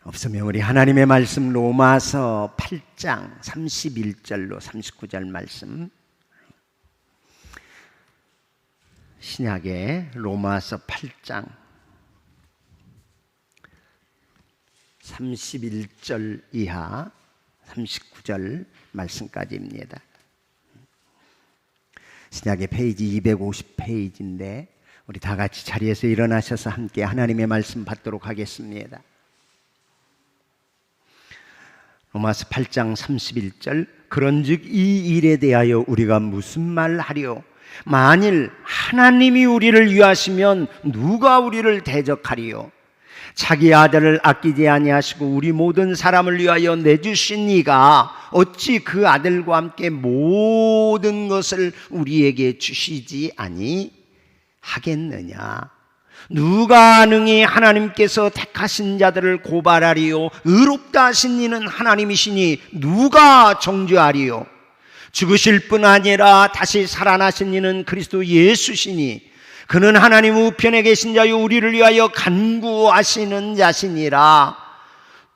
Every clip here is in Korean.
없으면 우리 하나님의 말씀 로마서 8장 31절로 39절 말씀, 신약의 로마서 8장 31절 이하 39절 말씀까지입니다. 신약의 페이지 250페이지인데 우리 다 같이 자리에서 일어나셔서 함께 하나님의 말씀 받도록 하겠습니다. 로마서 8장 31절, 그런즉 이 일에 대하여 우리가 무슨 말 하리요? 만일 하나님이 우리를 위하시면 누가 우리를 대적하리요? 자기 아들을 아끼지 아니하시고 우리 모든 사람을 위하여 내주신 이가 어찌 그 아들과 함께 모든 것을 우리에게 주시지 아니하겠느냐? 누가 능히 하나님께서 택하신 자들을 고발하리요? 의롭다 하신 이는 하나님이시니 누가 정죄하리요? 죽으실 뿐 아니라 다시 살아나신 이는 그리스도 예수시니 그는 하나님 우편에 계신 자요 우리를 위하여 간구하시는 자시니라.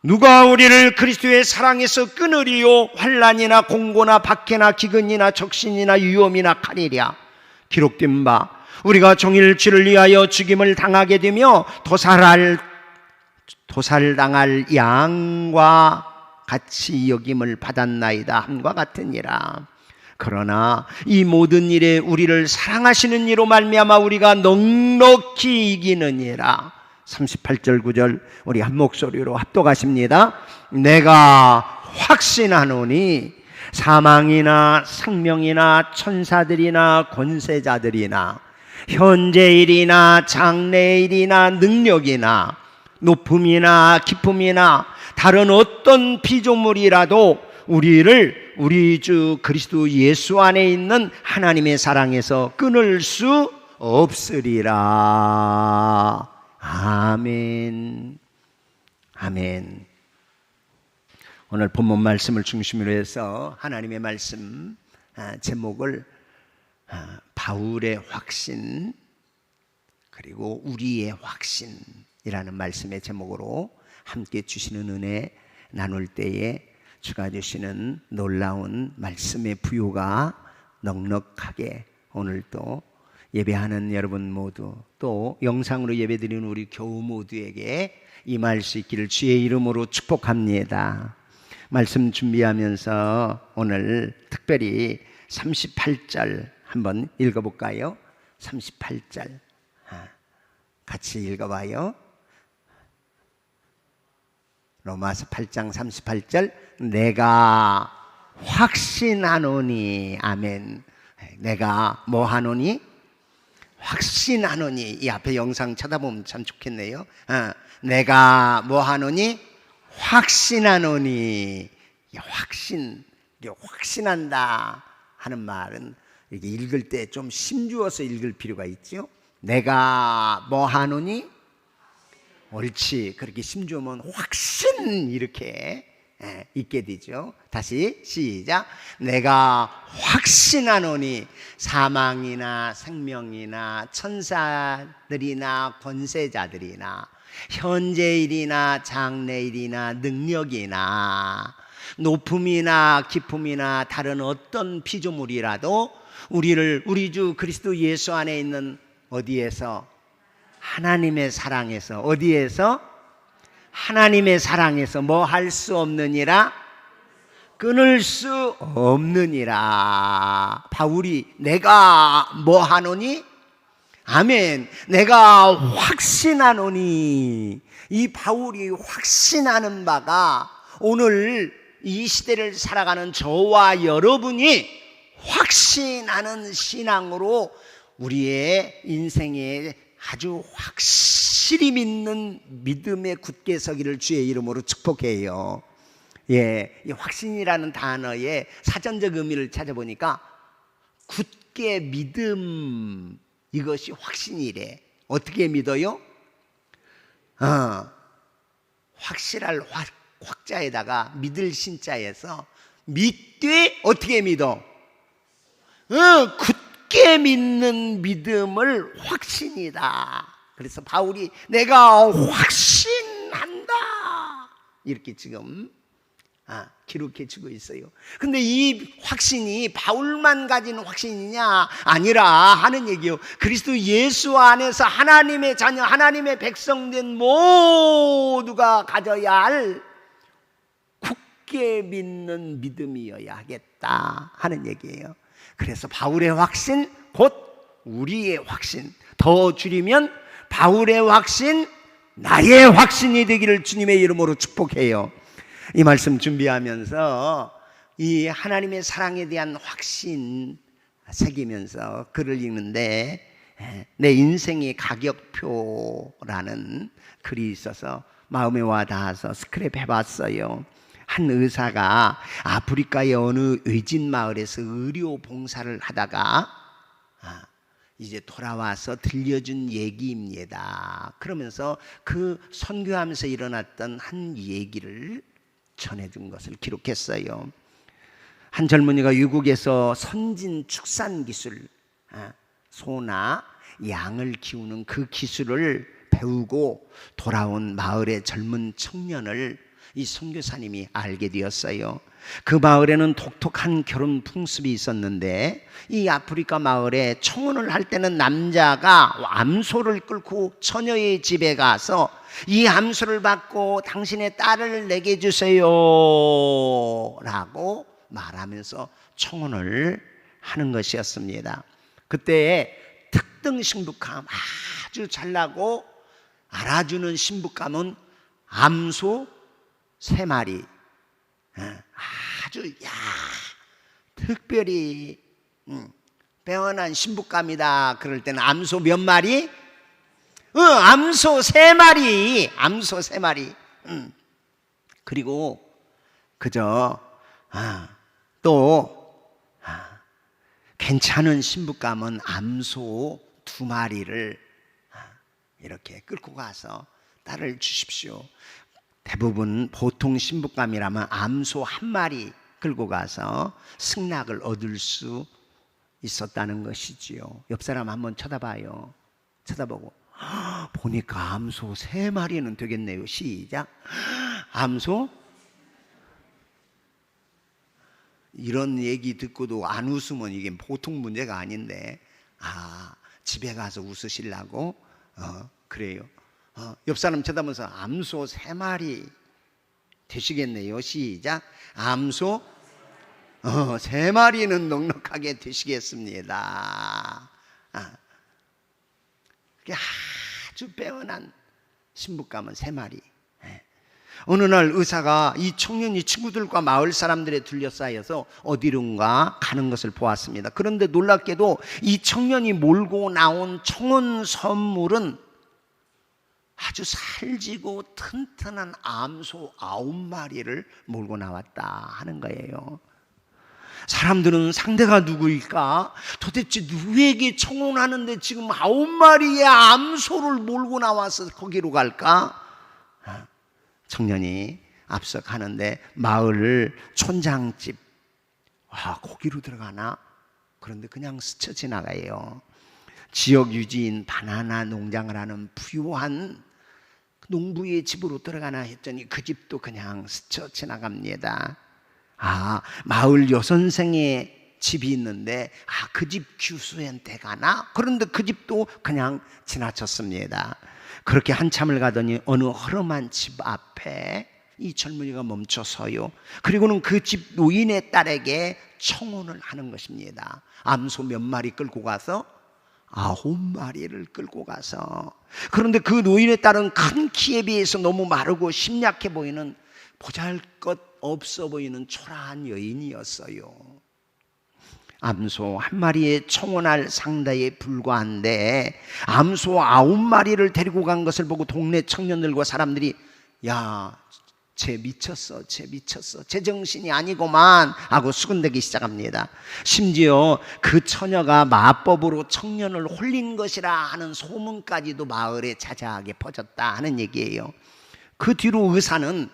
누가 우리를 그리스도의 사랑에서 끊으리요? 환난이나 공고나 박해나 기근이나 적신이나 위험이나 칼이랴. 기록된 바 우리가 종일 주를 위하여 죽임을 당하게 되며 도살당할 양과 같이 여김을 받았나이다 함과 같으니라. 그러나 이 모든 일에 우리를 사랑하시는 이로 말미암아 우리가 넉넉히 이기느니라. 38절 9절 우리 한 목소리로 합독하십니다. 내가 확신하노니 사망이나 생명이나 천사들이나 권세자들이나 현재일이나 장래일이나 능력이나 높음이나 깊음이나 다른 어떤 피조물이라도 우리를 우리 주 그리스도 예수 안에 있는 하나님의 사랑에서 끊을 수 없으리라. 아멘. 아멘. 오늘 본문 말씀을 중심으로 해서 하나님의 말씀 제목을 바울의 확신 그리고 우리의 확신이라는 말씀의 제목으로 함께 주시는 은혜 나눌 때에 주가 주시는 놀라운 말씀의 부요가 넉넉하게 오늘도 예배하는 여러분 모두 또 영상으로 예배드리는 우리 교우 모두에게 임할 수 있기를 주의 이름으로 축복합니다. 말씀 준비하면서 오늘 특별히 38절 한번 읽어볼까요? 38절 같이 읽어봐요. 로마서 8장 38절, 내가 확신하노니. 아멘. 내가 뭐 하노니? 확신하노니. 이 앞에 영상 쳐다보면 참 좋겠네요. 내가 뭐 하노니? 확신하노니. 확신한다 하는 말은 이렇게 읽을 때 좀 심주어서 읽을 필요가 있죠. 내가 뭐 하노니? 옳지. 그렇게 심주면 확신 이렇게 있게 되죠. 다시 시작. 내가 확신하노니 사망이나 생명이나 천사들이나 권세자들이나 현재일이나 장래일이나 능력이나 높음이나 깊음이나 다른 어떤 피조물이라도 우리를 우리 주 그리스도 예수 안에 있는 어디에서? 하나님의 사랑에서. 어디에서? 하나님의 사랑에서 뭐 할 수 없느니라? 끊을 수 없느니라. 바울이 내가 뭐 하노니? 아멘. 내가 확신하노니. 이 바울이 확신하는 바가 오늘 이 시대를 살아가는 저와 여러분이 확신하는 신앙으로 우리의 인생에 아주 확실히 믿는 믿음의 굳게 서기를 주의 이름으로 축복해요. 예, 이 확신이라는 단어의 사전적 의미를 찾아보니까 굳게 믿음, 이것이 확신이래. 어떻게 믿어요? 확실할 확자에다가 믿을 신자에서 믿되 어떻게 믿어? 굳게 믿는 믿음을 확신이다. 그래서 바울이 내가 확신한다. 이렇게 지금 기록해 주고 있어요. 근데 이 확신이 바울만 가진 확신이냐? 아니라 하는 얘기요. 그리스도 예수 안에서 하나님의 자녀, 하나님의 백성된 모두가 가져야 할 굳게 믿는 믿음이어야 하겠다 하는 얘기예요. 그래서 바울의 확신 곧 우리의 확신, 더 줄이면 바울의 확신, 나의 확신이 되기를 주님의 이름으로 축복해요. 이 말씀 준비하면서 이 하나님의 사랑에 대한 확신 새기면서 글을 읽는데 내 인생의 가격표라는 글이 있어서 마음에 와닿아서 스크랩 해봤어요. 한 의사가 아프리카의 어느 외진 마을에서 의료 봉사를 하다가 이제 돌아와서 들려준 얘기입니다. 그러면서 그 선교하면서 일어났던 한 얘기를 전해준 것을 기록했어요. 한 젊은이가 외국에서 선진 축산 기술, 소나 양을 키우는 그 기술을 배우고 돌아온 마을의 젊은 청년을 이 선교사님이 알게 되었어요. 그 마을에는 독특한 결혼 풍습이 있었는데 이 아프리카 마을에 청혼을 할 때는 남자가 암소를 끌고 처녀의 집에 가서 이 암소를 받고 당신의 딸을 내게 주세요 라고 말하면서 청혼을 하는 것이었습니다. 그때 특등 신부감, 아주 잘나고 알아주는 신부감은 암소 3마리, 아주 특별히 빼어난 신부감이다. 그럴 때는 암소 몇 마리? 암소 3마리, 암소 3마리. 그리고 그저 또 괜찮은 신부감은 암소 2마리를 이렇게 끌고 가서 딸을 주십시오. 대부분 보통 신부감이라면 암소 1마리 끌고 가서 승낙을 얻을 수 있었다는 것이지요. 옆 사람 한번 쳐다봐요. 쳐다보고 보니까 암소 3마리는 되겠네요. 시작. 암소? 이런 얘기 듣고도 안 웃으면 이게 보통 문제가 아닌데 집에 가서 웃으시려고 그래요. 옆 사람 쳐다보면서 암소 3마리 되시겠네요. 시작. 암소 3마리는 넉넉하게 되시겠습니다. 아주 빼어난 신부감은 3마리. 어느 날 의사가 이 청년이 친구들과 마을 사람들에 둘러싸여서 어디론가 가는 것을 보았습니다. 그런데 놀랍게도 이 청년이 몰고 나온 청혼 선물은 아주 살지고 튼튼한 암소 9마리를 몰고 나왔다 하는 거예요. 사람들은 상대가 누구일까? 도대체 누구에게 청혼하는데 지금 9마리의 암소를 몰고 나와서 거기로 갈까? 청년이 앞서 가는데 마을 촌장집, 거기로 들어가나? 그런데 그냥 스쳐 지나가요. 지역 유지인 바나나 농장을 하는 부유한 농부의 집으로 들어가나 했더니 그 집도 그냥 스쳐 지나갑니다. 마을 여선생의 집이 있는데 그 집 규수한테 가나? 그런데 그 집도 그냥 지나쳤습니다. 그렇게 한참을 가더니 어느 허름한 집 앞에 이 젊은이가 멈춰서요. 그리고는 그 집 노인의 딸에게 청혼을 하는 것입니다. 암소 몇 마리 끌고 가서 9마리를 끌고 가서. 그런데 그 노인의 딸은 큰 키에 비해서 너무 마르고 심약해 보이는 보잘것 없어 보이는 초라한 여인이었어요. 암소 1마리에 청혼할 상대에 불과한데 암소 9마리를 데리고 간 것을 보고 동네 청년들과 사람들이 쟤 미쳤어, 쟤 미쳤어, 쟤 정신이 아니고만 하고 수군대기 시작합니다. 심지어 그 처녀가 마법으로 청년을 홀린 것이라 하는 소문까지도 마을에 자자하게 퍼졌다 하는 얘기예요. 그 뒤로 의사는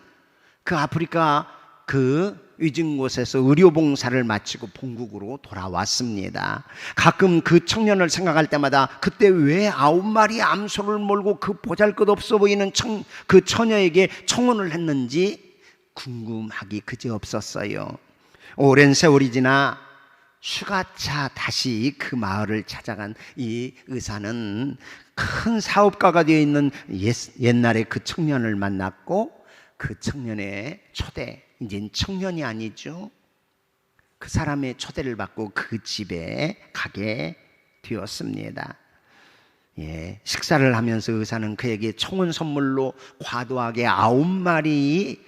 그 아프리카 그 위진 곳에서 의료봉사를 마치고 본국으로 돌아왔습니다. 가끔 그 청년을 생각할 때마다 그때 왜 9마리 암소를 몰고 그 보잘것없어 보이는 그 처녀에게 청혼을 했는지 궁금하기 그지없었어요. 오랜 세월이 지나 휴가차 다시 그 마을을 찾아간 이 의사는 큰 사업가가 되어 있는 옛날에 그 청년을 만났고, 그 청년의 초대, 이제 청년이 아니죠, 그 사람의 초대를 받고 그 집에 가게 되었습니다. 식사를 하면서 의사는 그에게 청혼 선물로 과도하게 9마리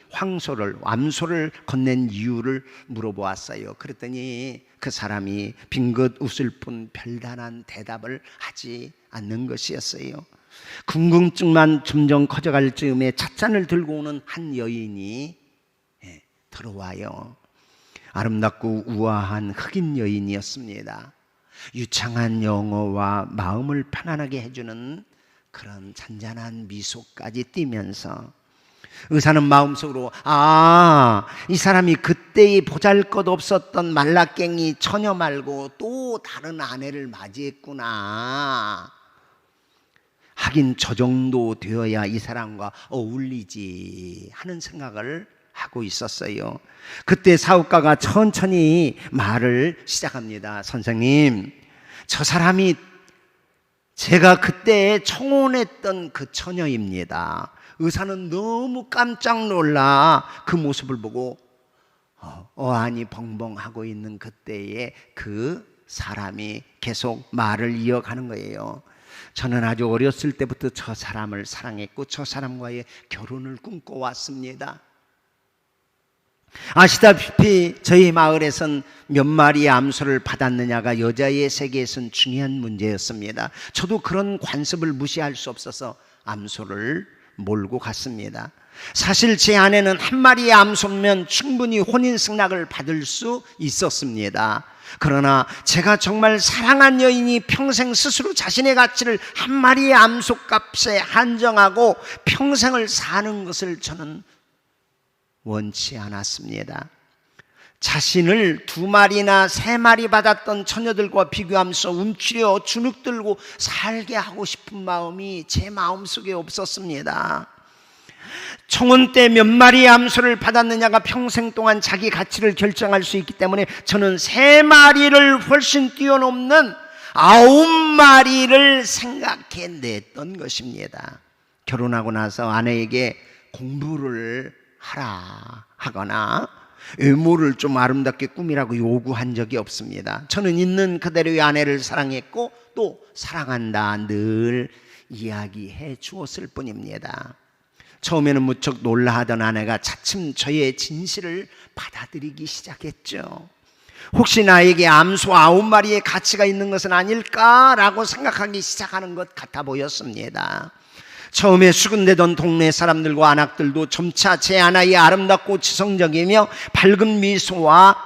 암소를 건넨 이유를 물어보았어요. 그랬더니 그 사람이 빙긋 웃을 뿐 별다른 대답을 하지 않는 것이었어요. 궁금증만 점점 커져갈 즈음에 찻잔을 들고 오는 한 여인이 들어와요. 아름답고 우아한 흑인 여인이었습니다. 유창한 영어와 마음을 편안하게 해주는 그런 잔잔한 미소까지 띠면서 의사는 마음속으로 이 사람이 그때의 보잘것없었던 말라깽이 처녀 말고 또 다른 아내를 맞이했구나. 하긴 저 정도 되어야 이 사람과 어울리지 하는 생각을 하고 있었어요. 그때 사업가가 천천히 말을 시작합니다. 선생님, 저 사람이 제가 그때 청혼했던 그 처녀입니다. 의사는 너무 깜짝 놀라 그 모습을 보고 어안이 벙벙하고 있는 그때의 그 사람이 계속 말을 이어가는 거예요. 저는 아주 어렸을 때부터 저 사람을 사랑했고 저 사람과의 결혼을 꿈꿔왔습니다. 아시다시피 저희 마을에선 몇 마리의 암소를 받았느냐가 여자의 세계에선 중요한 문제였습니다. 저도 그런 관습을 무시할 수 없어서 암소를 몰고 갔습니다. 사실 제 아내는 한 마리의 암소면 충분히 혼인승낙을 받을 수 있었습니다. 그러나 제가 정말 사랑한 여인이 평생 스스로 자신의 가치를 한 마리의 암소값에 한정하고 평생을 사는 것을 저는 원치 않았습니다. 자신을 2마리나 3마리 받았던 처녀들과 비교하면서 움츠려 주눅들고 살게 하고 싶은 마음이 제 마음속에 없었습니다. 청혼 때 몇 마리의 암소를 받았느냐가 평생 동안 자기 가치를 결정할 수 있기 때문에 저는 3마리를 훨씬 뛰어넘는 9마리를 생각해냈던 것입니다. 결혼하고 나서 아내에게 공부를 하라 하거나 외모를 좀 아름답게 꾸미라고 요구한 적이 없습니다. 저는 있는 그대로의 아내를 사랑했고 또 사랑한다 늘 이야기해 주었을 뿐입니다. 처음에는 무척 놀라하던 아내가 차츰 저의 진실을 받아들이기 시작했죠. 혹시 나에게 암소 9마리의 가치가 있는 것은 아닐까라고 생각하기 시작하는 것 같아 보였습니다. 처음에 수군대던 동네 사람들과 안악들도 점차 제 아내의 아름답고 지성적이며 밝은 미소와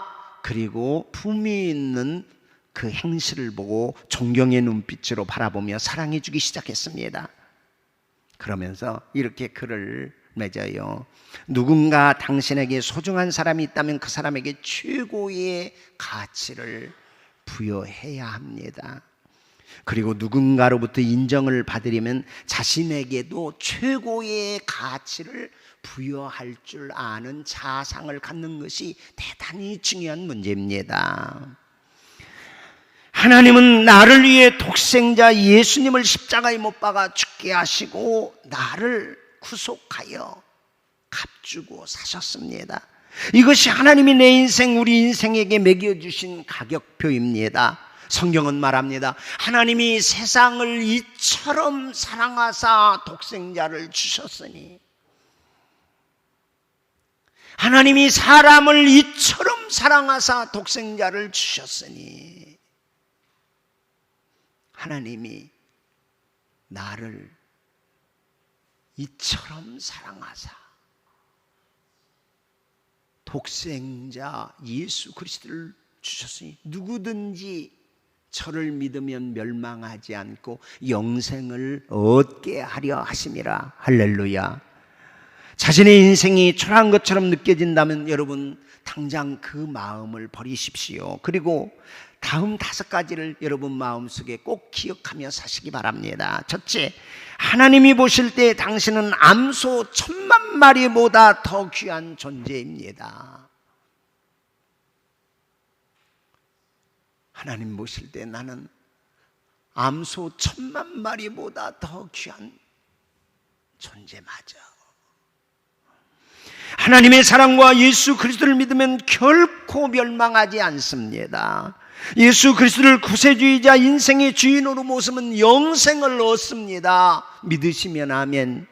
그리고 품위 있는 그 행실을 보고 존경의 눈빛으로 바라보며 사랑해 주기 시작했습니다. 그러면서 이렇게 글을 맺어요. 누군가 당신에게 소중한 사람이 있다면 그 사람에게 최고의 가치를 부여해야 합니다. 그리고 누군가로부터 인정을 받으려면 자신에게도 최고의 가치를 부여할 줄 아는 자상을 갖는 것이 대단히 중요한 문제입니다. 하나님은 나를 위해 독생자 예수님을 십자가에 못 박아 죽게 하시고 나를 구속하여 값주고 사셨습니다. 이것이 하나님이 내 인생, 우리 인생에게 매겨주신 가격표입니다. 성경은 말합니다. 하나님이 세상을 이처럼 사랑하사 독생자를 주셨으니, 하나님이 사람을 이처럼 사랑하사 독생자를 주셨으니 하나님이 나를 이처럼 사랑하사 독생자 예수 그리스도를 주셨으니 누구든지 저를 믿으면 멸망하지 않고 영생을 얻게 하려 하심이라. 할렐루야. 자신의 인생이 초라한 것처럼 느껴진다면 여러분 당장 그 마음을 버리십시오. 그리고 다음 5가지를 여러분 마음속에 꼭 기억하며 사시기 바랍니다. 첫째, 하나님이 보실 때 당신은 암소 10,000,000마리보다 더 귀한 존재입니다. 하나님 보실 때 나는 암소 10,000,000마리보다 더 귀한 존재 맞아. 하나님의 사랑과 예수 그리스도를 믿으면 결코 멸망하지 않습니다. 예수 그리스도를 구세주이자 인생의 주인으로 모시면 영생을 얻습니다. 믿으시면 아멘.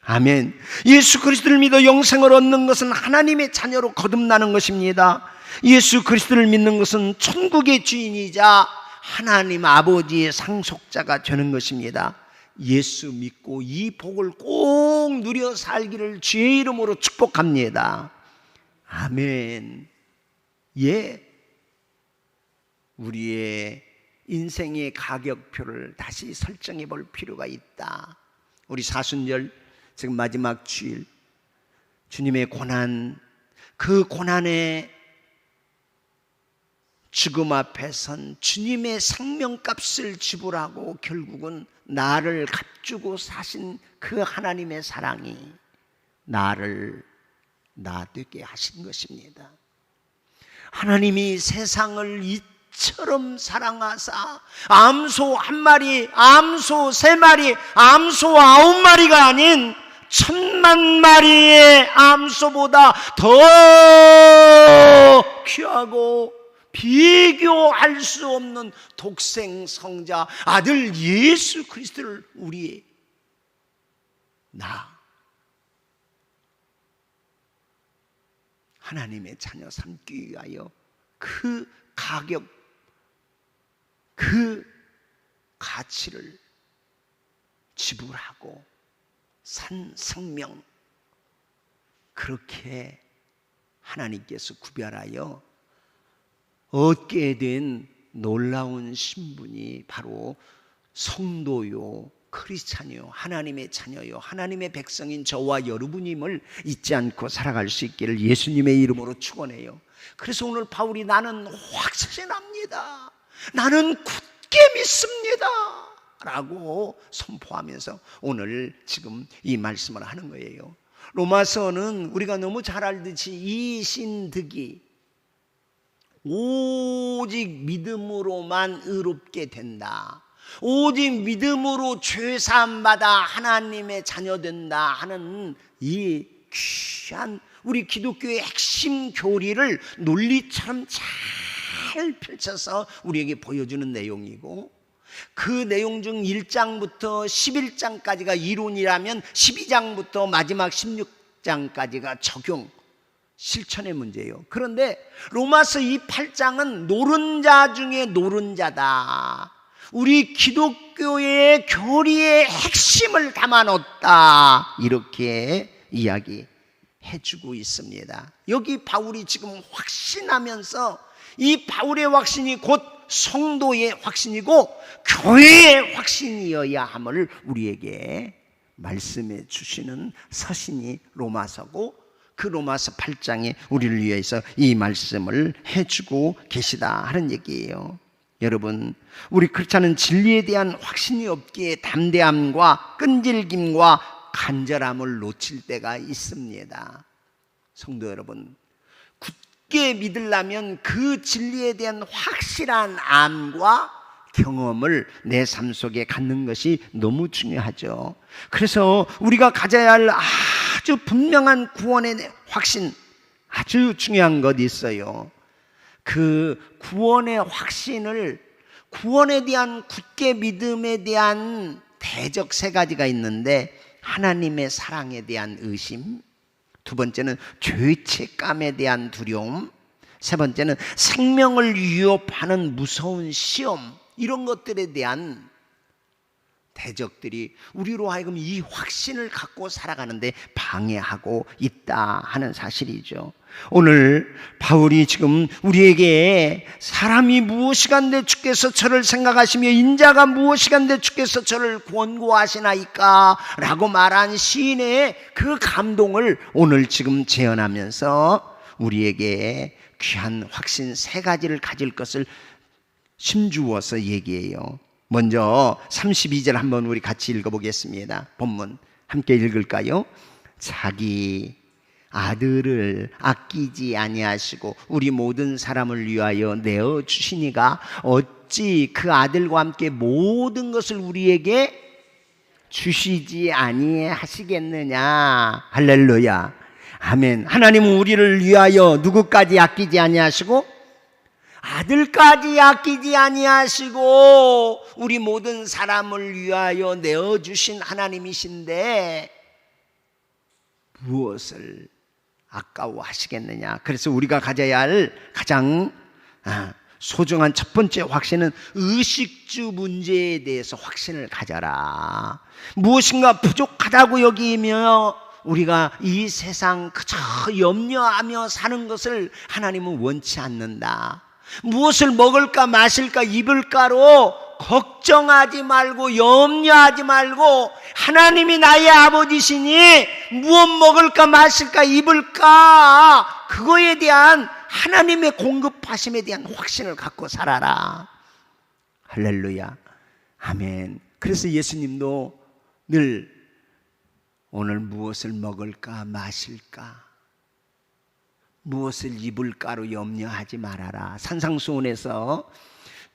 아멘. 예수 그리스도를 믿어 영생을 얻는 것은 하나님의 자녀로 거듭나는 것입니다. 예수 그리스도를 믿는 것은 천국의 주인이자 하나님 아버지의 상속자가 되는 것입니다. 예수 믿고 이 복을 꼭 누려 살기를 주의 이름으로 축복합니다. 아멘. 예. 우리의 인생의 가격표를 다시 설정해 볼 필요가 있다. 우리 사순절 지금 마지막 주일, 주님의 고난, 그 고난의 죽음 앞에 선 주님의 생명값을 지불하고 결국은 나를 값주고 사신 그 하나님의 사랑이 나를 나 되게 하신 것입니다. 하나님이 세상을 이처럼 사랑하사 암소 1마리, 암소 3마리, 암소 9마리가 아닌 10,000,000마리의 암소보다 더 귀하고 비교할 수 없는 독생 성자 아들 예수 그리스도를 우리의 하나님의 자녀 삼기 위하여 그 가격, 그 가치를 지불하고 산 생명, 그렇게 하나님께서 구별하여 얻게 된 놀라운 신분이 바로 성도요, 크리스찬이요, 하나님의 자녀요, 하나님의 백성인 저와 여러분임을 잊지 않고 살아갈 수 있기를 예수님의 이름으로 축원해요. 그래서 오늘 바울이 나는 확신합니다, 나는 굳게 믿습니다 라고 선포하면서 오늘 지금 이 말씀을 하는 거예요. 로마서는 우리가 너무 잘 알듯이 이신득이 오직 믿음으로만 의롭게 된다, 오직 믿음으로 죄사함 받아 하나님의 자녀 된다 하는 이 귀한 우리 기독교의 핵심 교리를 논리처럼 잘 펼쳐서 우리에게 보여주는 내용이고, 그 내용 중 1장부터 11장까지가 이론이라면 12장부터 마지막 16장까지가 적용, 실천의 문제예요. 그런데 로마서 이 8장은 노른자 중에 노른자다, 우리 기독교의 교리의 핵심을 담아놓았다, 이렇게 이야기해 주고 있습니다. 여기 바울이 지금 확신하면서 이 바울의 확신이 곧 성도의 확신이고 교회의 확신이어야 함을 우리에게 말씀해 주시는 서신이 로마서고, 그 로마서 8장에 우리를 위해서 이 말씀을 해주고 계시다 하는 얘기예요. 여러분, 우리 크리스찬은 진리에 대한 확신이 없기에 담대함과 끈질김과 간절함을 놓칠 때가 있습니다. 성도 여러분, 굳게 믿으려면 그 진리에 대한 확실한 암과 경험을 내 삶 속에 갖는 것이 너무 중요하죠. 그래서 우리가 가져야 할 아주 분명한 구원의 확신, 아주 중요한 것 있어요. 그 구원의 확신을, 구원에 대한 굳게 믿음에 대한 대적 3가지가 있는데, 하나님의 사랑에 대한 의심, 두 번째는 죄책감에 대한 두려움, 세 번째는 생명을 위협하는 무서운 시험, 이런 것들에 대한 대적들이 우리로 하여금 이 확신을 갖고 살아가는데 방해하고 있다 하는 사실이죠. 오늘 바울이 지금 우리에게 사람이 무엇이간데 주께서 저를 생각하시며 인자가 무엇이간데 주께서 저를 권고하시나이까 라고 말한 시인의 그 감동을 오늘 지금 재현하면서 우리에게 귀한 확신 세 가지를 가질 것을 힘주어서 얘기해요. 먼저 32절 한번 우리 같이 읽어보겠습니다. 본문 함께 읽을까요? 자기 아들을 아끼지 아니하시고 우리 모든 사람을 위하여 내어 주시니가 어찌 그 아들과 함께 모든 것을 우리에게 주시지 아니하시겠느냐. 할렐루야, 아멘. 하나님은 우리를 위하여 누구까지 아끼지 아니하시고 아들까지 아끼지 아니하시고 우리 모든 사람을 위하여 내어주신 하나님이신데 무엇을 아까워하시겠느냐. 그래서 우리가 가져야 할 가장 소중한 첫 번째 확신은 의식주 문제에 대해서 확신을 가져라. 무엇인가 부족하다고 여기며 우리가 이 세상 그저 염려하며 사는 것을 하나님은 원치 않는다. 무엇을 먹을까 마실까 입을까로 걱정하지 말고 염려하지 말고 하나님이 나의 아버지시니 무엇 먹을까 마실까 입을까 그거에 대한 하나님의 공급하심에 대한 확신을 갖고 살아라. 할렐루야, 아멘. 그래서 예수님도 늘 오늘 무엇을 먹을까 마실까 무엇을 입을까로 염려하지 말아라. 산상수훈에서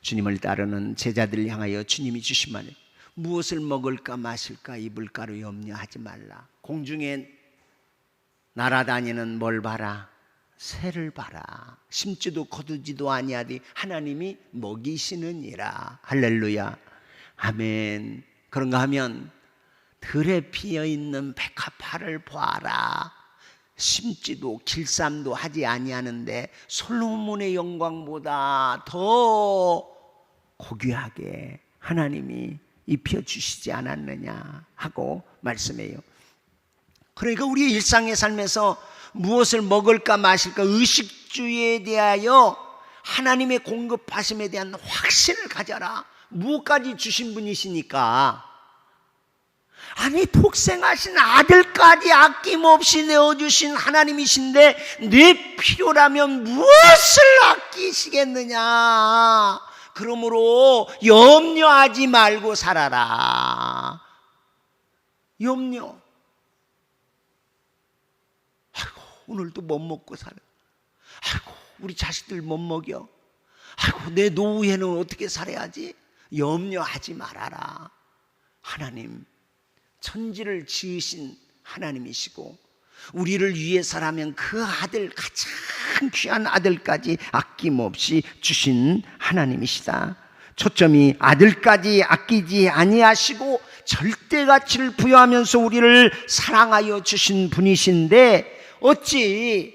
주님을 따르는 제자들을 향하여 주님이 주신 말, 무엇을 먹을까 마실까 입을까로 염려하지 말라. 공중에 날아다니는 뭘 봐라? 새를 봐라. 심지도 거두지도 아니하되 하나님이 먹이시느니라. 할렐루야, 아멘. 그런가 하면 들에 피어있는 백합화를 보아라. 심지도 길쌈도 하지 아니하는데 솔로몬의 영광보다 더 고귀하게 하나님이 입혀주시지 않았느냐 하고 말씀해요. 그러니까 우리의 일상의 삶에서 무엇을 먹을까 마실까 의식주에 대하여 하나님의 공급하심에 대한 확신을 가져라. 무엇까지 주신 분이시니까, 아니 독생하신 아들까지 아낌없이 내어주신 하나님이신데 내 필요라면 무엇을 아끼시겠느냐. 그러므로 염려하지 말고 살아라. 염려. 아이고 오늘도 못 먹고 살아. 아이고 우리 자식들 못 먹여. 아이고 내 노후에는 어떻게 살아야지. 염려하지 말아라. 하나님 천지를 지으신 하나님이시고 우리를 위해서라면 그 아들, 가장 귀한 아들까지 아낌없이 주신 하나님이시다. 초점이 아들까지 아끼지 아니하시고 절대 가치를 부여하면서 우리를 사랑하여 주신 분이신데 어찌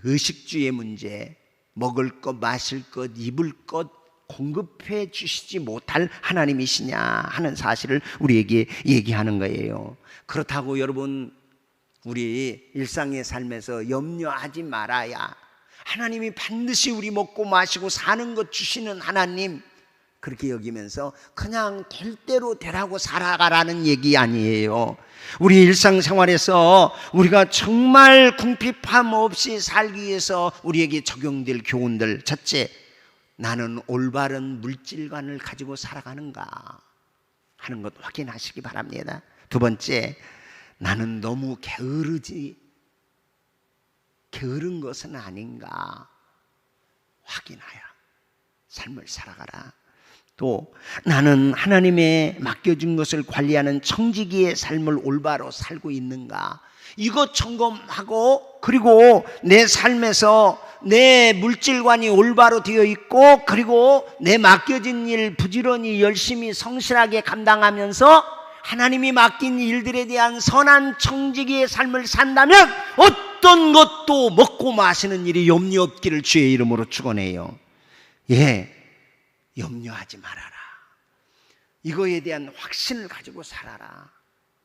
의식주의 문제, 먹을 것, 마실 것, 입을 것 공급해 주시지 못할 하나님이시냐 하는 사실을 우리에게 얘기하는 거예요. 그렇다고 여러분 우리 일상의 삶에서 염려하지 말아야 하나님이 반드시 우리 먹고 마시고 사는 것 주시는 하나님 그렇게 여기면서 그냥 될 대로 되라고 살아가라는 얘기 아니에요. 우리 일상생활에서 우리가 정말 궁핍함 없이 살기 위해서 우리에게 적용될 교훈들, 첫째, 나는 올바른 물질관을 가지고 살아가는가 하는 것 확인하시기 바랍니다. 두 번째, 나는 너무 게으른 것은 아닌가 확인하여 삶을 살아가라. 또 나는 하나님의 맡겨준 것을 관리하는 청지기의 삶을 올바로 살고 있는가 이것 점검하고, 그리고 내 삶에서 내 물질관이 올바로 되어 있고, 그리고 내 맡겨진 일 부지런히 열심히 성실하게 감당하면서 하나님이 맡긴 일들에 대한 선한 청지기의 삶을 산다면 어떤 것도 먹고 마시는 일이 염려 없기를 주의 이름으로 축원해요. 예, 염려하지 말아라. 이거에 대한 확신을 가지고 살아라.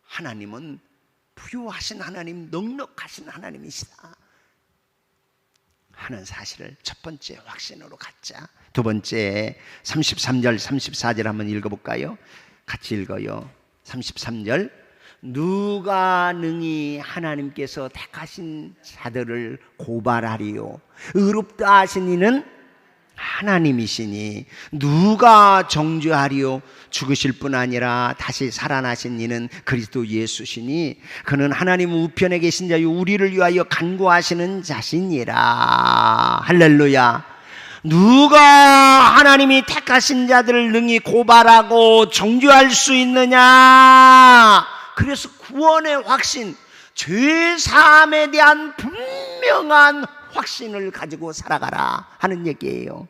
하나님은 부유하신 하나님, 넉넉하신 하나님이시다 하는 사실을 첫 번째 확신으로 갖자. 두 번째 33절 34절 한번 읽어볼까요? 같이 읽어요. 33절 누가 능히 하나님께서 택하신 자들을 고발하리요? 의롭다 하신 이는 하나님이시니 누가 정죄하리요? 죽으실 뿐 아니라 다시 살아나신 이는 그리스도 예수시니 그는 하나님 우편에 계신 자요 우리를 위하여 간구하시는 자시니라. 할렐루야. 누가 하나님이 택하신 자들을 능히 고발하고 정죄할 수 있느냐? 그래서 구원의 확신, 죄사함에 대한 분명한 확신을 가지고 살아가라 하는 얘기예요.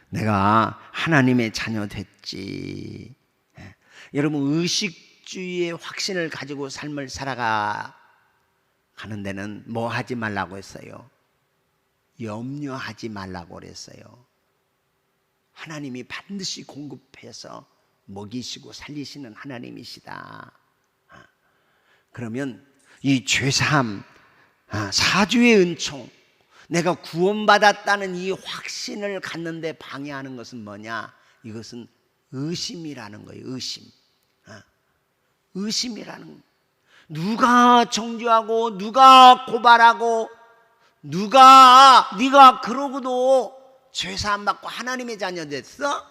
내가 하나님의 자녀 됐지. 여러분, 의식주의의 확신을 가지고 삶을 살아가는 데는 뭐 하지 말라고 했어요? 염려하지 말라고 그랬어요. 하나님이 반드시 공급해서 먹이시고 살리시는 하나님이시다. 그러면 이 죄사함, 사주의 은총, 내가 구원받았다는 이 확신을 갖는데 방해하는 것은 뭐냐? 이것은 의심이라는 거예요. 의심이라는 거예요. 누가 정죄하고 누가 고발하고 네가 그러고도 죄사함 받고 하나님의 자녀 됐어?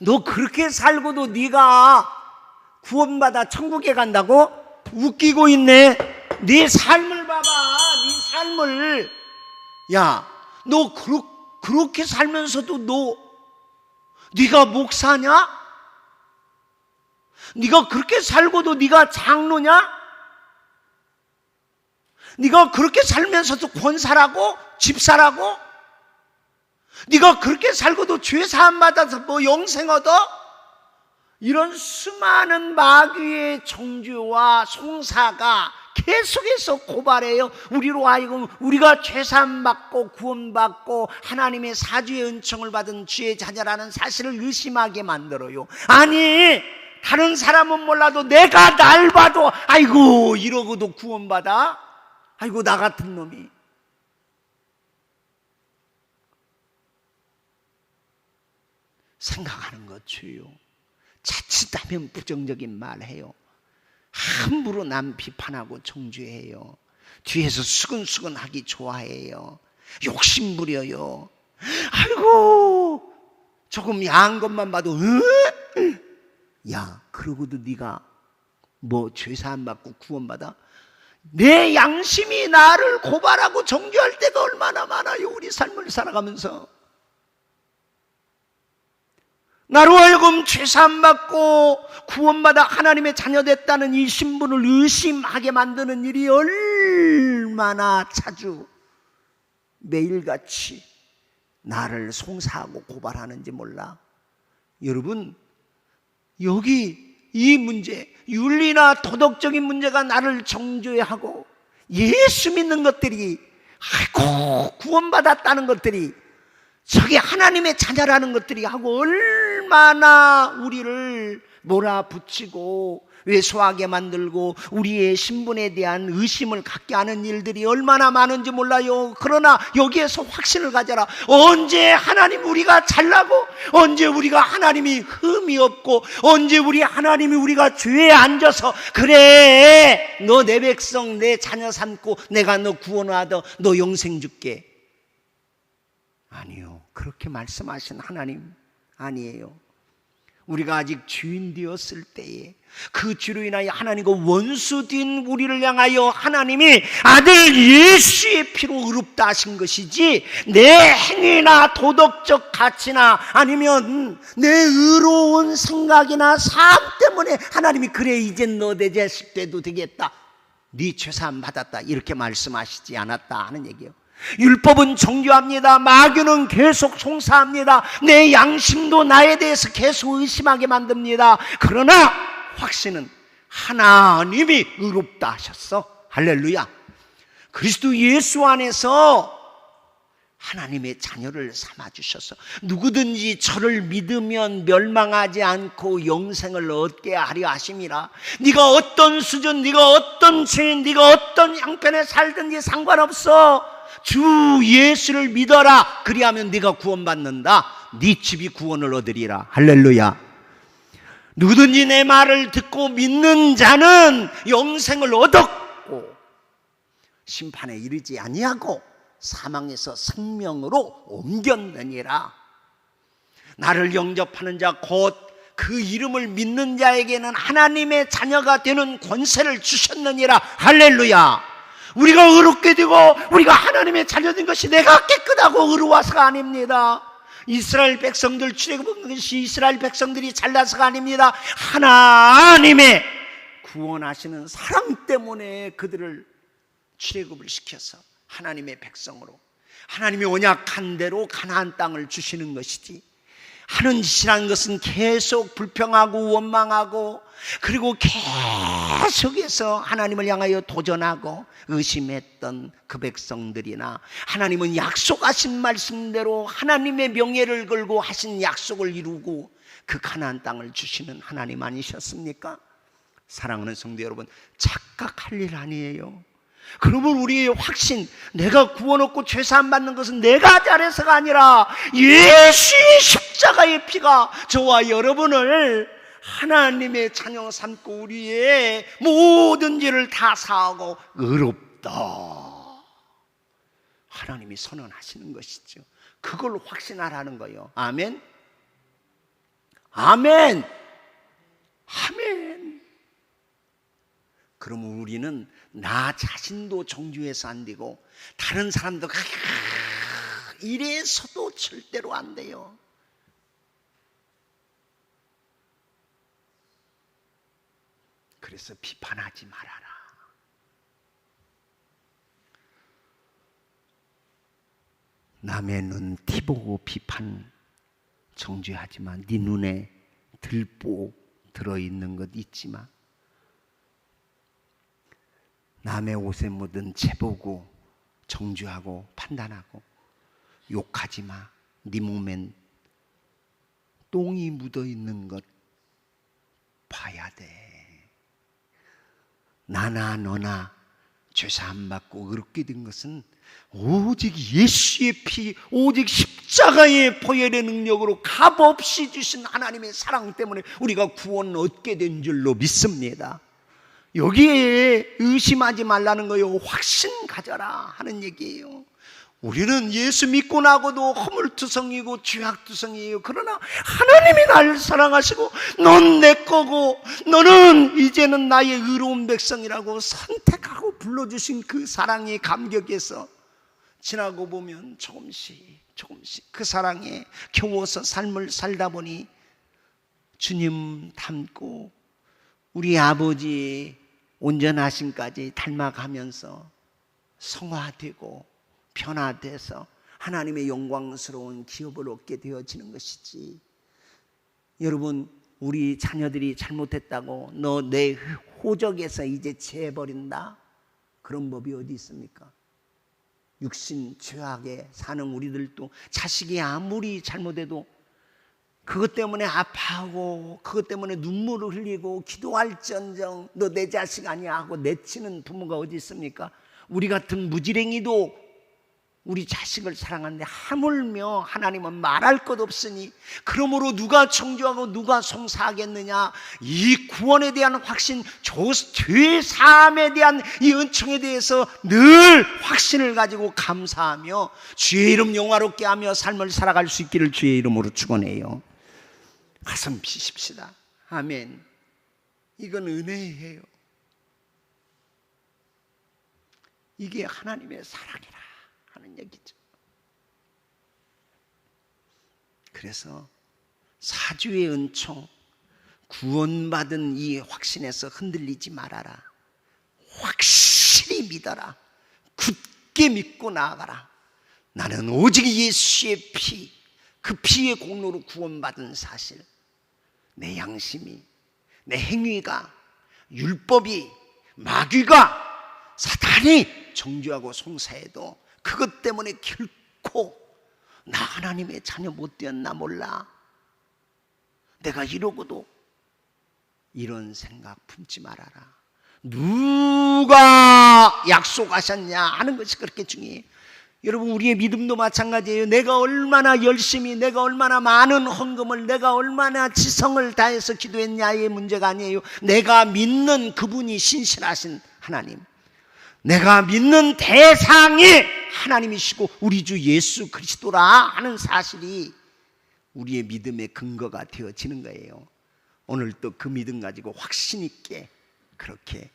너 그렇게 살고도 네가 구원받아 천국에 간다고? 웃기고 있네. 네 삶을 봐봐. 네 삶을. 야, 너 그렇게 살면서도 네가 목사냐? 네가 그렇게 살고도 네가 장로냐? 네가 그렇게 살면서도 권사라고? 집사라고? 네가 그렇게 살고도 죄 사함 받아서 뭐 영생 얻어? 이런 수많은 마귀의 정죄와 송사가 계속해서 고발해요. 우리로 하여금 우리가 죄 사함 받고 구원받고 하나님의 사주의 은총을 받은 주의 자녀라는 사실을 의심하게 만들어요. 아니, 다른 사람은 몰라도 내가 날 봐도 아이고 이러고도 구원받아? 아이고 나 같은 놈이. 생각하는 것 주요. 자칫하면 부정적인 말 해요. 함부로 남 비판하고 정죄해요. 뒤에서 수근수근하기 좋아해요. 욕심부려요. 아이고 조금 야한 것만 봐도 야, 그러고도 네가 뭐 죄사함 받고 구원받아? 내 양심이 나를 고발하고 정죄할 때가 얼마나 많아요. 우리 삶을 살아가면서 나로 하여금 죄사함 받고 구원받아 하나님의 자녀 됐다는 이 신분을 의심하게 만드는 일이 얼마나 자주 매일같이 나를 송사하고 고발하는지 몰라. 여러분, 여기 이 문제, 윤리나 도덕적인 문제가 나를 정죄하고 예수 믿는 것들이, 아이고 구원받았다는 것들이, 저게 하나님의 자녀라는 것들이 하고 얼마나 우리를 몰아붙이고 왜소하게 만들고 우리의 신분에 대한 의심을 갖게 하는 일들이 얼마나 많은지 몰라요. 그러나 여기에서 확신을 가져라. 언제 하나님 우리가 잘나고, 언제 우리가 하나님이 흠이 없고, 언제 하나님이 우리가 죄에 앉아서 그래 너 내 백성 내 자녀 삼고 내가 너 구원하더 너 영생 줄게. 아니요, 그렇게 말씀하신 하나님 아니에요. 우리가 아직 주인 되었을 때에 그 죄로 인하여 하나님과 원수된 우리를 향하여 하나님이 아들 예수의 피로 의롭다 하신 것이지, 내 행위나 도덕적 가치나 아니면 내 의로운 생각이나 삶 때문에 하나님이 그래 이젠 너 내 자식 돼도 되겠다, 네 죄사함 받았다 이렇게 말씀하시지 않았다 하는 얘기예요. 율법은 정죄합니다. 마귀는 계속 송사합니다. 내 양심도 나에 대해서 계속 의심하게 만듭니다. 그러나 확신은 하나님이 의롭다 하셨어. 할렐루야. 그리스도 예수 안에서 하나님의 자녀를 삼아주셔서 누구든지 저를 믿으면 멸망하지 않고 영생을 얻게 하려 하심이라. 네가 어떤 수준, 네가 어떤 죄인, 네가 어떤 형편에 살든지 상관없어. 주 예수를 믿어라. 그리하면 네가 구원받는다. 네 집이 구원을 얻으리라. 할렐루야. 누구든지 내 말을 듣고 믿는 자는 영생을 얻었고 심판에 이르지 아니하고 사망에서 생명으로 옮겼느니라. 나를 영접하는 자 곧 그 이름을 믿는 자에게는 하나님의 자녀가 되는 권세를 주셨느니라. 할렐루야. 우리가 의롭게 되고 우리가 하나님의 자녀된 것이 내가 깨끗하고 의로워서가 아닙니다. 이스라엘 백성들 출애굽한 것이 이스라엘 백성들이 잘나서가 아닙니다. 하나님의 구원하시는 사랑 때문에 그들을 출애굽을 시켜서 하나님의 백성으로 하나님이 언약한 대로 가나안 땅을 주시는 것이지, 하는 짓이라는 것은 계속 불평하고 원망하고 그리고 계속해서 하나님을 향하여 도전하고 의심했던 그 백성들이나, 하나님은 약속하신 말씀대로 하나님의 명예를 걸고 하신 약속을 이루고 그 가나안 땅을 주시는 하나님 아니셨습니까? 사랑하는 성도 여러분, 착각할 일 아니에요. 그러면 우리의 확신, 내가 구원 얻고 죄사함 받는 것은 내가 잘해서가 아니라 예수의 십자가의 피가 저와 여러분을 하나님의 자녀 삼고 우리의 모든 죄를 다 사하고 의롭다, 하나님이 선언하시는 것이죠. 그걸 확신하라는 거예요. 아멘. 아멘. 아멘. 그러면 우리는 나 자신도 정죄해서 안 되고 다른 사람도 이래서도 절대로 안 돼요. 그래서 비판하지 말아라. 남의 눈 티보고 비판 정죄하지만 네 눈에 들보 들어있는 것 잊지 마. 남의 옷에 묻은 채 보고 정죄하고 판단하고 욕하지 마. 네 몸엔 똥이 묻어있는 것 봐야 돼. 나나 너나 죄사함 받고 의롭게 된 것은 오직 예수의 피, 오직 십자가의 보혈의 능력으로 값없이 주신 하나님의 사랑 때문에 우리가 구원 얻게 된 줄로 믿습니다. 여기에 의심하지 말라는 거예요. 확신 가져라 하는 얘기예요. 우리는 예수 믿고 나고도 허물투성이고 죄악투성이에요. 그러나 하나님이 나를 사랑하시고 넌 내 거고 너는 이제는 나의 의로운 백성이라고 선택하고 불러주신 그 사랑의 감격에서 지나고 보면 조금씩 그 사랑에 겨워서 삶을 살다 보니 주님 닮고 우리 아버지의 온전하심까지 닮아가면서 성화되고 변화돼서 하나님의 영광스러운 기업을 얻게 되어지는 것이지. 여러분, 우리 자녀들이 잘못했다고 너 내 호적에서 이제 제해버린다? 그런 법이 어디 있습니까? 육신 죄악에 사는 우리들도 자식이 아무리 잘못해도 그것 때문에 아파하고 그것 때문에 눈물을 흘리고 기도할지언정 너 내 자식 아니야 하고 내치는 부모가 어디 있습니까? 우리 같은 무지랭이도 우리 자식을 사랑하는데 하물며 하나님은 말할 것 없으니 그러므로 누가 청주하고 누가 송사하겠느냐. 이 구원에 대한 확신, 죄사함에 대한 이 은총에 대해서 늘 확신을 가지고 감사하며 주의 이름 영화롭게 하며 삶을 살아갈 수 있기를 주의 이름으로 축원해요. 가슴 피십시다. 아멘. 이건 은혜예요. 이게 하나님의 사랑이라 하는 얘기죠. 그래서 사주의 은총, 구원받은 이 확신에서 흔들리지 말아라. 확실히 믿어라. 굳게 믿고 나아가라. 나는 오직 예수의 피, 그 피의 공로로 구원받은 사실, 내 양심이, 내 행위가, 율법이, 마귀가, 사탄이 정죄하고 송사해도 그것 때문에 결코 않고 나 하나님의 자녀 못 되었나 몰라, 내가 이러고도, 이런 생각 품지 말아라. 누가 약속하셨냐 하는 것이 그렇게 중요해요. 여러분, 우리의 믿음도 마찬가지예요. 내가 얼마나 열심히, 내가 얼마나 많은 헌금을, 내가 얼마나 지성을 다해서 기도했냐의 문제가 아니에요. 내가 믿는 그분이 신실하신 하나님, 내가 믿는 대상이 하나님이시고 우리 주 예수 그리스도라 하는 사실이 우리의 믿음의 근거가 되어지는 거예요. 오늘 또 그 믿음 가지고 확신 있게 그렇게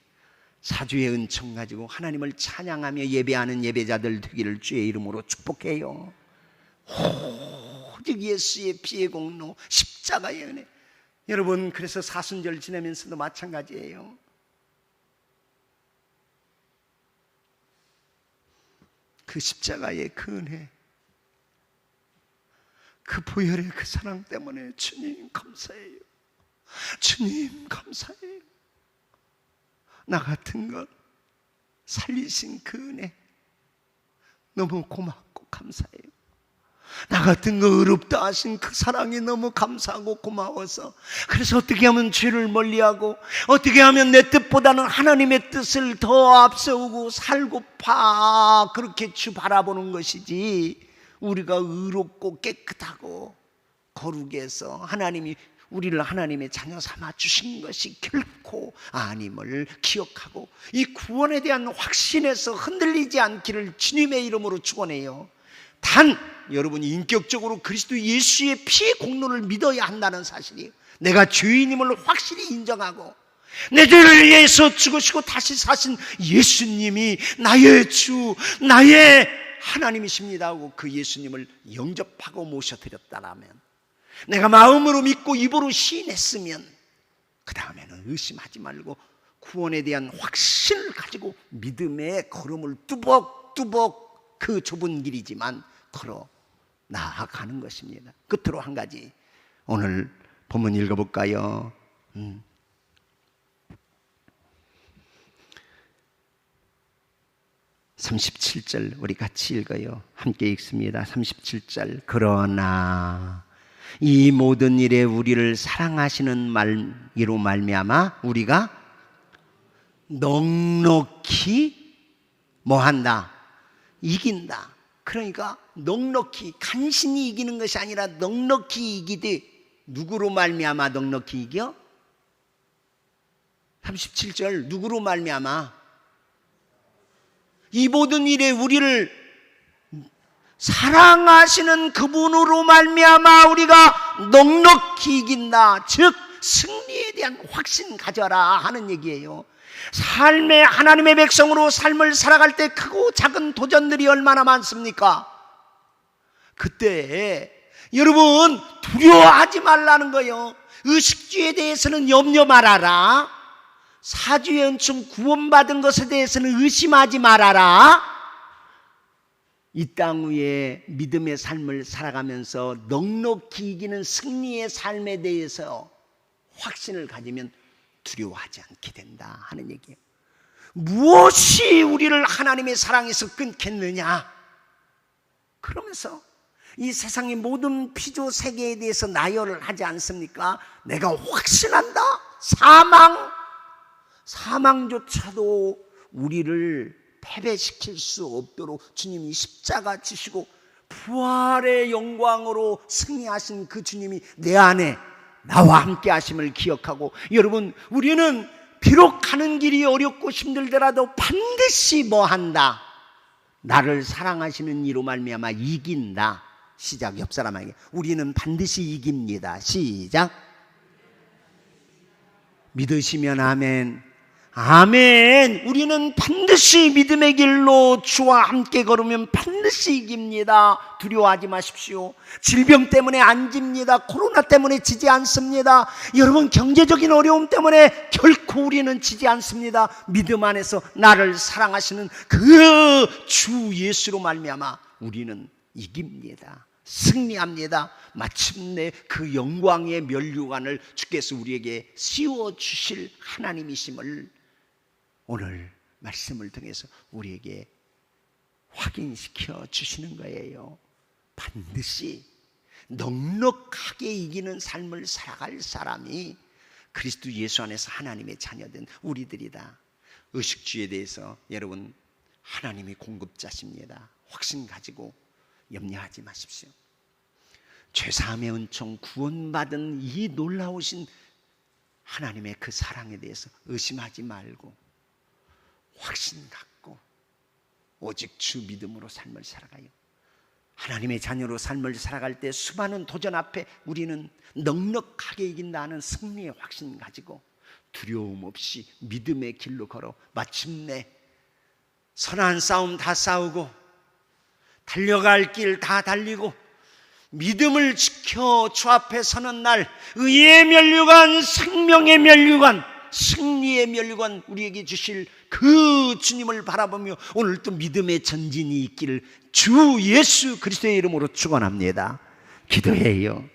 사주의 은총 가지고 하나님을 찬양하며 예배하는 예배자들 되기를 주의 이름으로 축복해요. 오직 예수의 피의 공로, 십자가의 은혜. 여러분, 그래서 사순절 지내면서도 마찬가지예요. 그 십자가의 그 은혜, 그 보혈의 그 사랑 때문에 주님 감사해요. 주님 감사해요. 나 같은 것 살리신 그 은혜 너무 고맙고 감사해요. 나 같은 거 의롭다 하신 그 사랑이 너무 감사하고 고마워서, 그래서 어떻게 하면 죄를 멀리하고, 어떻게 하면 내 뜻보다는 하나님의 뜻을 더 앞세우고 살고파 그렇게 주 바라보는 것이지, 우리가 의롭고 깨끗하고 거룩해 해서 하나님이 우리를 하나님의 자녀 삼아 주신 것이 결코 아님을 기억하고 이 구원에 대한 확신에서 흔들리지 않기를 주님의 이름으로 축원해요. 단 여러분이 인격적으로 그리스도 예수의 피의 공로를 믿어야 한다는 사실이에요. 내가 죄인임을 확실히 인정하고 내 죄를 위해서 죽으시고 다시 사신 예수님이 나의 주, 나의 하나님이십니다 하고 그 예수님을 영접하고 모셔드렸다라면, 내가 마음으로 믿고 입으로 시인했으면 그 다음에는 의심하지 말고 구원에 대한 확신을 가지고 믿음의 걸음을 뚜벅뚜벅 그 좁은 길이지만 걸어 나아가는 것입니다. 끝으로 한 가지 오늘 본문 읽어볼까요? 37절 우리 같이 읽어요. 함께 읽습니다. 37절. 그러나 이 모든 일에 우리를 사랑하시는 이로 말미암아 우리가 넉넉히 뭐한다? 이긴다. 그러니까 넉넉히, 간신히 이기는 것이 아니라 넉넉히 이기되, 누구로 말미암아 넉넉히 이겨? 37절. 누구로 말미암아? 이 모든 일에 우리를 사랑하시는 그분으로 말미암아 우리가 넉넉히 이긴다. 즉 승리에 대한 확신 가져라 하는 얘기예요. 삶의 하나님의 백성으로 삶을 살아갈 때 크고 작은 도전들이 얼마나 많습니까? 그때 여러분 두려워하지 말라는 거예요. 의식주에 대해서는 염려 말아라. 사주의 은총 구원받은 것에 대해서는 의심하지 말아라. 이 땅 위에 믿음의 삶을 살아가면서 넉넉히 이기는 승리의 삶에 대해서 확신을 가지면 두려워하지 않게 된다 하는 얘기예요. 무엇이 우리를 하나님의 사랑에서 끊겠느냐? 그러면서 이 세상의 모든 피조 세계에 대해서 나열을 하지 않습니까? 내가 확신한다. 사망조차도 우리를 패배시킬 수 없도록 주님이 십자가 지시고 부활의 영광으로 승리하신 그 주님이 내 안에 나와 함께 하심을 기억하고, 여러분 우리는 비록 가는 길이 어렵고 힘들더라도 반드시 뭐한다? 나를 사랑하시는 이로 말미암아 이긴다. 시작. 옆 사람에게 우리는 반드시 이깁니다. 시작. 믿으시면 아멘. 아멘. 우리는 반드시 믿음의 길로 주와 함께 걸으면 반드시 이깁니다. 두려워하지 마십시오. 질병 때문에 안 집니다. 코로나 때문에 지지 않습니다. 여러분 경제적인 어려움 때문에 결코 우리는 지지 않습니다. 믿음 안에서 나를 사랑하시는 그 주 예수로 말미암아 우리는 이깁니다. 승리합니다. 마침내 그 영광의 면류관을 주께서 우리에게 씌워주실 하나님이심을 오늘 말씀을 통해서 우리에게 확인시켜 주시는 거예요. 반드시 넉넉하게 이기는 삶을 살아갈 사람이 그리스도 예수 안에서 하나님의 자녀된 우리들이다. 의식주에 대해서 여러분, 하나님이 공급자십니다. 확신 가지고 염려하지 마십시오. 죄사함의 은총, 구원받은 이 놀라우신 하나님의 그 사랑에 대해서 의심하지 말고 확신 갖고 오직 주 믿음으로 삶을 살아가요. 하나님의 자녀로 삶을 살아갈 때 수많은 도전 앞에 우리는 넉넉하게 이긴다는 승리의 확신 가지고 두려움 없이 믿음의 길로 걸어 마침내 선한 싸움 다 싸우고 달려갈 길 다 달리고 믿음을 지켜 주 앞에 서는 날, 의의 면류관, 생명의 면류관, 승리의 면류관 우리에게 주실 그 주님을 바라보며 오늘 또 믿음의 전진이 있기를 주 예수 그리스도의 이름으로 축원합니다. 기도해요.